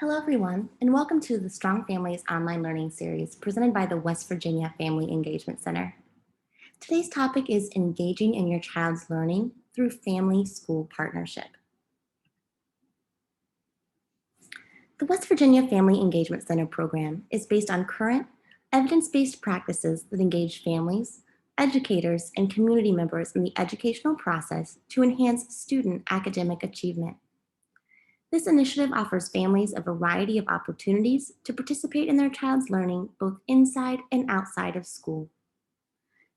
Hello, everyone, and welcome to the Strong Families online learning series presented by the West Virginia Family Engagement Center. Today's topic is engaging in your child's learning through family-school partnership. The West Virginia Family Engagement Center program is based on current, evidence-based practices that engage families, educators, and community members in the educational process to enhance student academic achievement. This initiative offers families a variety of opportunities to participate in their child's learning both inside and outside of school.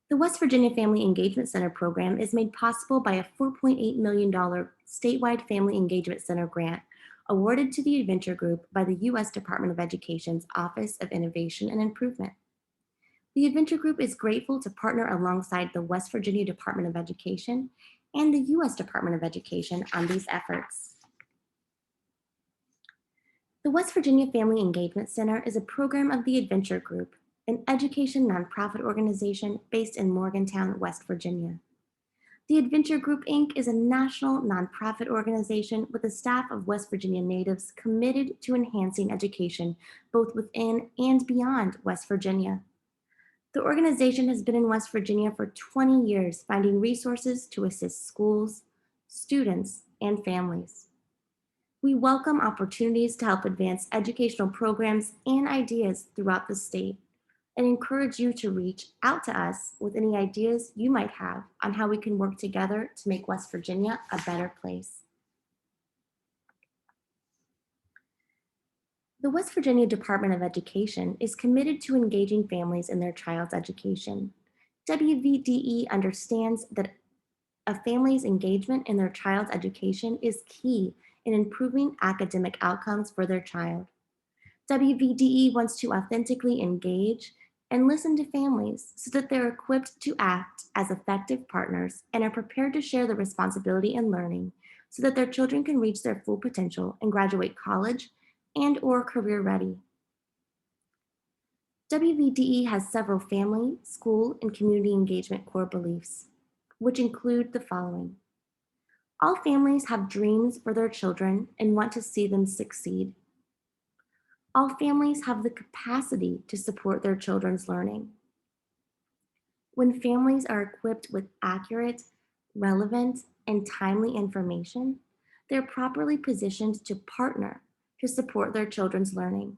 The West Virginia Family Engagement Center program is made possible by a $4.8 million statewide Family Engagement Center grant awarded to the Adventure Group by the U.S. Department of Education's Office of Innovation and Improvement. The Adventure Group is grateful to partner alongside the West Virginia Department of Education and the U.S. Department of Education on these efforts. The West Virginia Family Engagement Center is a program of the Adventure Group, an education nonprofit organization based in Morgantown, West Virginia. The Adventure Group, Inc. is a national nonprofit organization with a staff of West Virginia natives committed to enhancing education both within and beyond West Virginia. The organization has been in West Virginia for 20 years, finding resources to assist schools, students, and families. We welcome opportunities to help advance educational programs and ideas throughout the state and encourage you to reach out to us with any ideas you might have on how we can work together to make West Virginia a better place. The West Virginia Department of Education is committed to engaging families in their child's education. WVDE understands that a family's engagement in their child's education is key in improving academic outcomes for their child. WVDE wants to authentically engage and listen to families so that they're equipped to act as effective partners and are prepared to share the responsibility in learning so that their children can reach their full potential and graduate college and/or career ready. WVDE has several family, school, and community engagement core beliefs, which include the following. All families have dreams for their children and want to see them succeed. All families have the capacity to support their children's learning. When families are equipped with accurate, relevant, and timely information, they're properly positioned to partner to support their children's learning.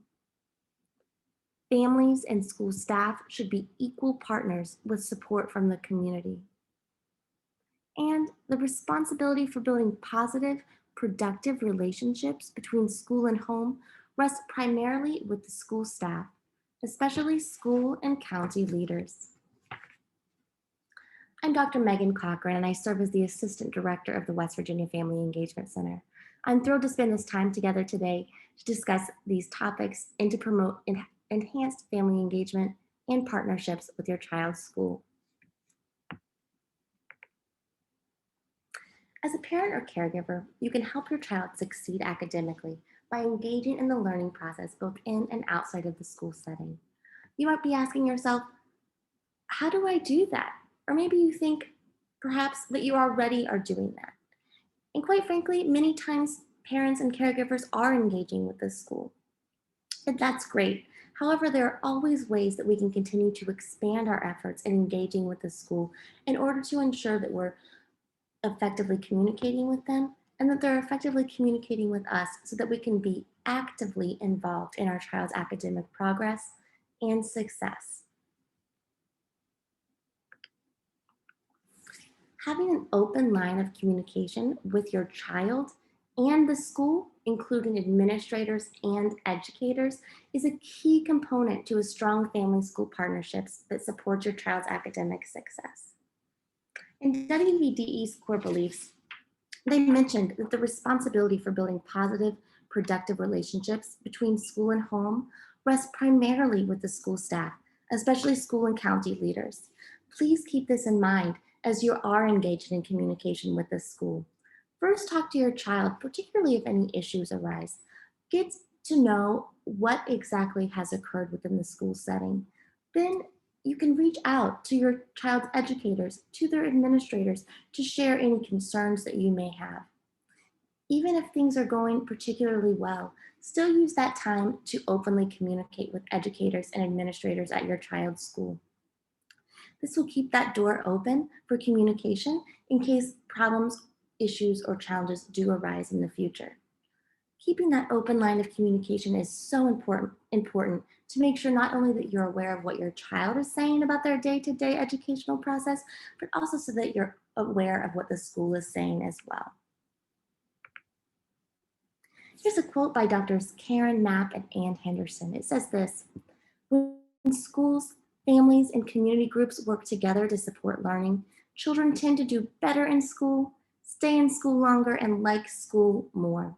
Families and school staff should be equal partners with support from the community. And the responsibility for building positive, productive relationships between school and home rests primarily with the school staff, especially school and county leaders. I'm Dr. Megan Cochran, and I serve as the Assistant Director of the West Virginia Family Engagement Center. I'm thrilled to spend this time together today to discuss these topics and to promote enhanced family engagement and partnerships with your child's school. As a parent or caregiver, you can help your child succeed academically by engaging in the learning process both in and outside of the school setting. You might be asking yourself, how do I do that? Or maybe you think perhaps that you already are doing that. And quite frankly, many times parents and caregivers are engaging with the school. And that's great. However, there are always ways that we can continue to expand our efforts in engaging with the school in order to ensure that we're effectively communicating with them and that they're effectively communicating with us so that we can be actively involved in our child's academic progress and success. Having an open line of communication with your child and the school, including administrators and educators, is a key component to a strong family-school partnerships that support your child's academic success. In WVDE's core beliefs, they mentioned that the responsibility for building positive, productive relationships between school and home rests primarily with the school staff, especially school and county leaders. Please keep this in mind as you are engaged in communication with the school. First, talk to your child, particularly if any issues arise. Get to know what exactly has occurred within the school setting. Then you can reach out to your child's educators, to their administrators, to share any concerns that you may have. Even if things are going particularly well, still use that time to openly communicate with educators and administrators at your child's school. This will keep that door open for communication in case problems, issues, or challenges do arise in the future. Keeping that open line of communication is so important to make sure not only that you're aware of what your child is saying about their day-to-day educational process, but also so that you're aware of what the school is saying as well. Here's a quote by Doctors Karen Mapp and Ann Henderson. It says this: when schools, families, and community groups work together to support learning, children tend to do better in school, stay in school longer, and like school more.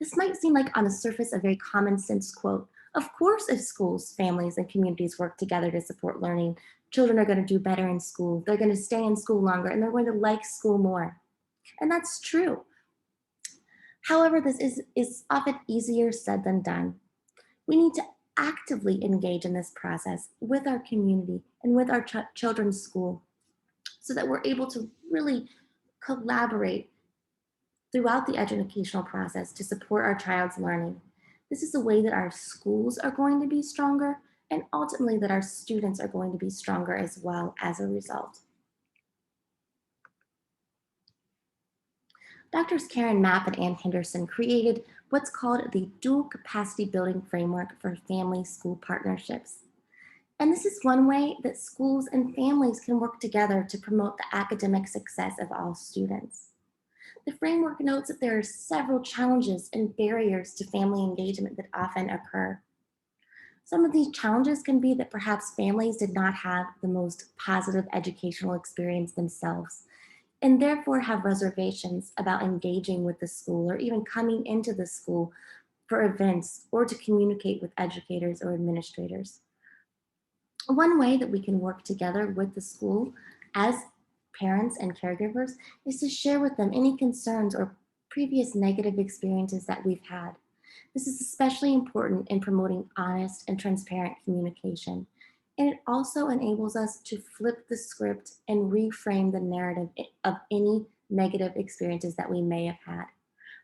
This might seem like on the surface a very common sense quote. Of course, if schools, families, and communities work together to support learning, children are going to do better in school, they're going to stay in school longer, and they're going to like school more. And that's true. However, is often easier said than done. We need to actively engage in this process with our community and with our children's school so that we're able to really collaborate throughout the educational process to support our child's learning. This is a way that our schools are going to be stronger and ultimately that our students are going to be stronger as well as a result. Doctors Karen Mapp and Ann Henderson created what's called the Dual Capacity Building Framework for Family School Partnerships. And this is one way that schools and families can work together to promote the academic success of all students. The framework notes that there are several challenges and barriers to family engagement that often occur. Some of these challenges can be that perhaps families did not have the most positive educational experience themselves and therefore have reservations about engaging with the school or even coming into the school for events or to communicate with educators or administrators. One way that we can work together with the school as parents and caregivers is to share with them any concerns or previous negative experiences that we've had. This is especially important in promoting honest and transparent communication. And it also enables us to flip the script and reframe the narrative of any negative experiences that we may have had.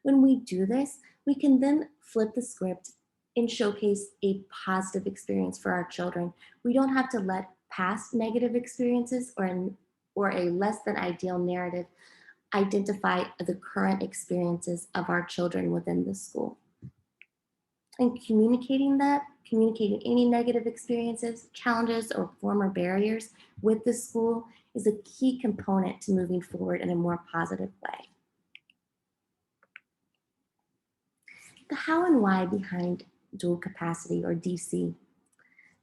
When we do this, we can then flip the script and showcase a positive experience for our children. We don't have to let past negative experiences or a less than ideal narrative identify the current experiences of our children within the school. And communicating any negative experiences, challenges, or former barriers with the school is a key component to moving forward in a more positive way. The how and why behind dual capacity or DC.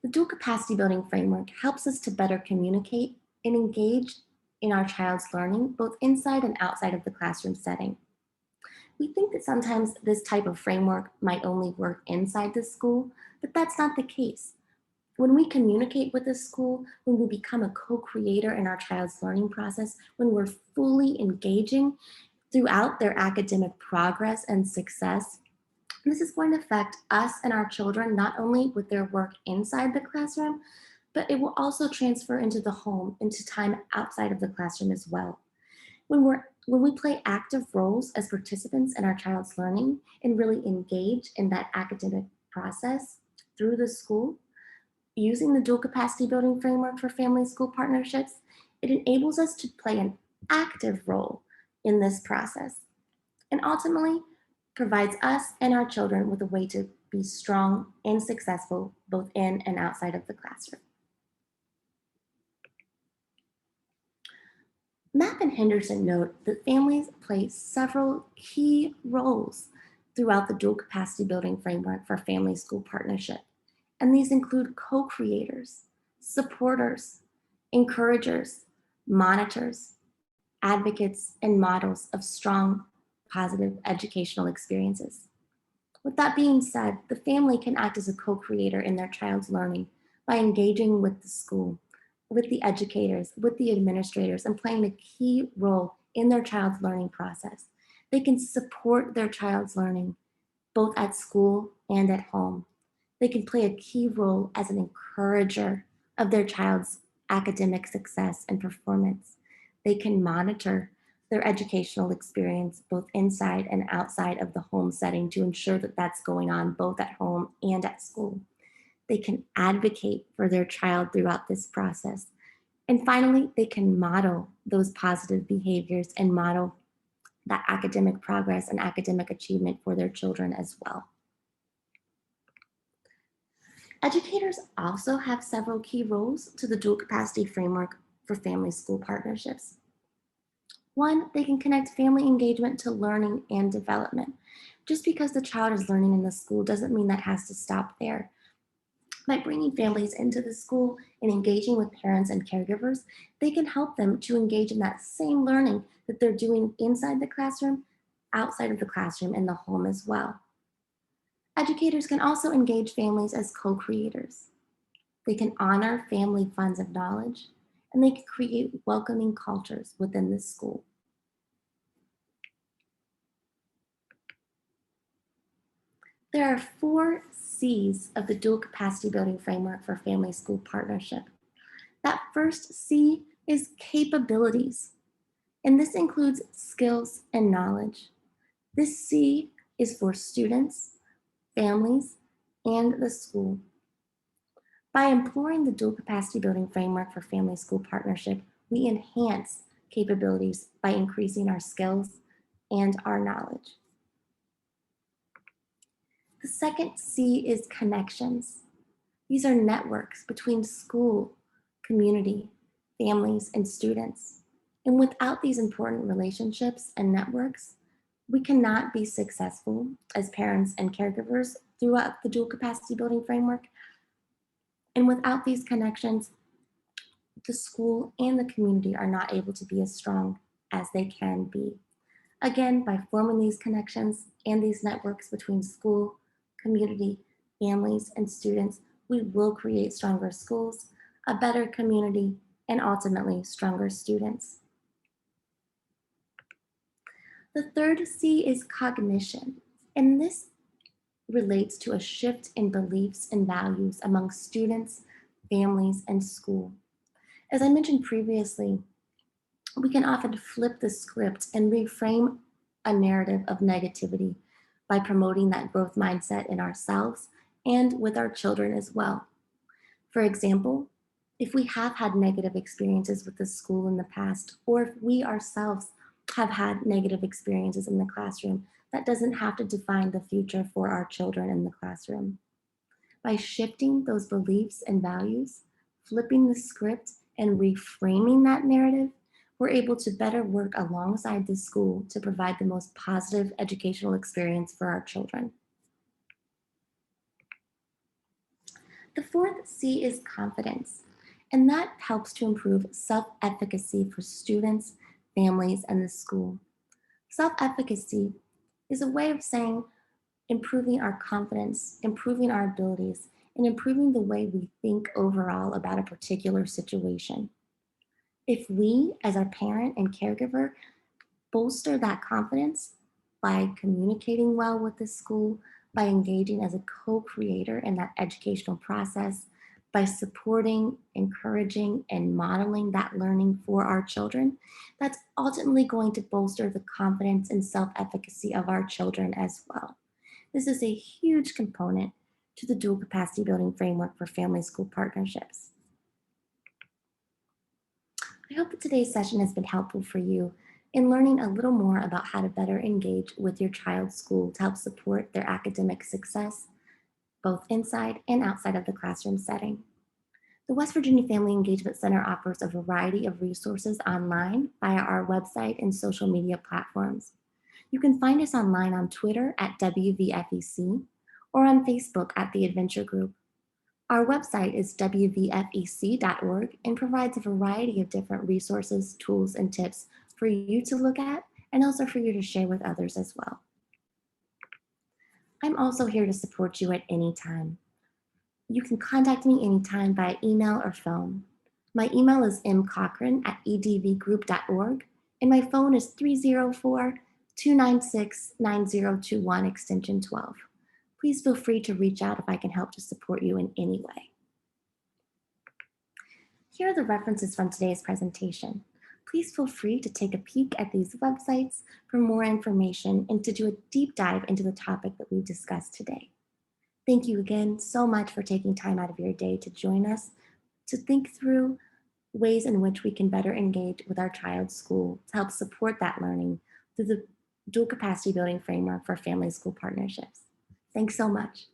The dual capacity building framework helps us to better communicate and engage in our child's learning, both inside and outside of the classroom setting. We think that sometimes this type of framework might only work inside the school, but that's not the case. When we communicate with the school, when we become a co-creator in our child's learning process, when we're fully engaging throughout their academic progress and success, this is going to affect us and our children not only with their work inside the classroom, but it will also transfer into the home, into time outside of the classroom as well. When we play active roles as participants in our child's learning and really engage in that academic process through the school, using the dual capacity building framework for family school partnerships, it enables us to play an active role in this process and ultimately provides us and our children with a way to be strong and successful both in and outside of the classroom. Mapp and Henderson note that families play several key roles throughout the dual capacity building framework for family school partnership. And these include co-creators, supporters, encouragers, monitors, advocates, and models of strong, positive educational experiences. With that being said, the family can act as a co-creator in their child's learning by engaging with the school, with the educators, with the administrators, and playing a key role in their child's learning process. They can support their child's learning both at school and at home. They can play a key role as an encourager of their child's academic success and performance. They can monitor their educational experience, both inside and outside of the home setting, to ensure that that's going on both at home and at school. They can advocate for their child throughout this process. And finally, they can model those positive behaviors and model that academic progress and academic achievement for their children as well. Educators also have several key roles to the dual capacity framework for family school partnerships. One, they can connect family engagement to learning and development. Just because the child is learning in the school doesn't mean that has to stop there. By bringing families into the school and engaging with parents and caregivers, they can help them to engage in that same learning that they're doing inside the classroom, outside of the classroom, in the home as well. Educators can also engage families as co-creators. They can honor family funds of knowledge, and they can create welcoming cultures within the school. There are 4 C's of the dual capacity building framework for family school partnership. That first C is capabilities, and this includes skills and knowledge. This C is for students, families, and the school. By employing the dual capacity building framework for family school partnership, we enhance capabilities by increasing our skills and our knowledge. The second C is connections. These are networks between school, community, families, and students. And without these important relationships and networks, we cannot be successful as parents and caregivers throughout the dual capacity building framework. And without these connections, the school and the community are not able to be as strong as they can be. Again, by forming these connections and these networks between school, community, families, and students, we will create stronger schools, a better community, and ultimately stronger students. The third C is cognition, and this relates to a shift in beliefs and values among students, families, and school. As I mentioned previously, we can often flip the script and reframe a narrative of negativity by promoting that growth mindset in ourselves and with our children as well. For example, if we have had negative experiences with the school in the past, or if we ourselves have had negative experiences in the classroom, that doesn't have to define the future for our children in the classroom. By shifting those beliefs and values, flipping the script, and reframing that narrative, we're able to better work alongside the school to provide the most positive educational experience for our children. The fourth C is confidence, and that helps to improve self-efficacy for students, families, and the school. Self-efficacy is a way of saying improving our confidence, improving our abilities, and improving the way we think overall about a particular situation. If we, as our parent and caregiver, bolster that confidence by communicating well with the school, by engaging as a co-creator in that educational process, by supporting, encouraging, and modeling that learning for our children, that's ultimately going to bolster the confidence and self-efficacy of our children as well. This is a huge component to the dual capacity building framework for family school partnerships. I hope that today's session has been helpful for you in learning a little more about how to better engage with your child's school to help support their academic success, both inside and outside of the classroom setting. The West Virginia Family Engagement Center offers a variety of resources online via our website and social media platforms. You can find us online on Twitter at WVFEC or on Facebook at The Adventure Group. Our website is wvfec.org and provides a variety of different resources, tools, and tips for you to look at and also for you to share with others as well. I'm also here to support you at any time. You can contact me anytime by email or phone. My email is mcochran@edvgroup.org, and my phone is 304-296-9021, extension 12. Please feel free to reach out if I can help to support you in any way. Here are the references from today's presentation. Please feel free to take a peek at these websites for more information and to do a deep dive into the topic that we've discussed today. Thank you again so much for taking time out of your day to join us to think through ways in which we can better engage with our child's school to help support that learning through the dual capacity building framework for family school partnerships. Thanks so much.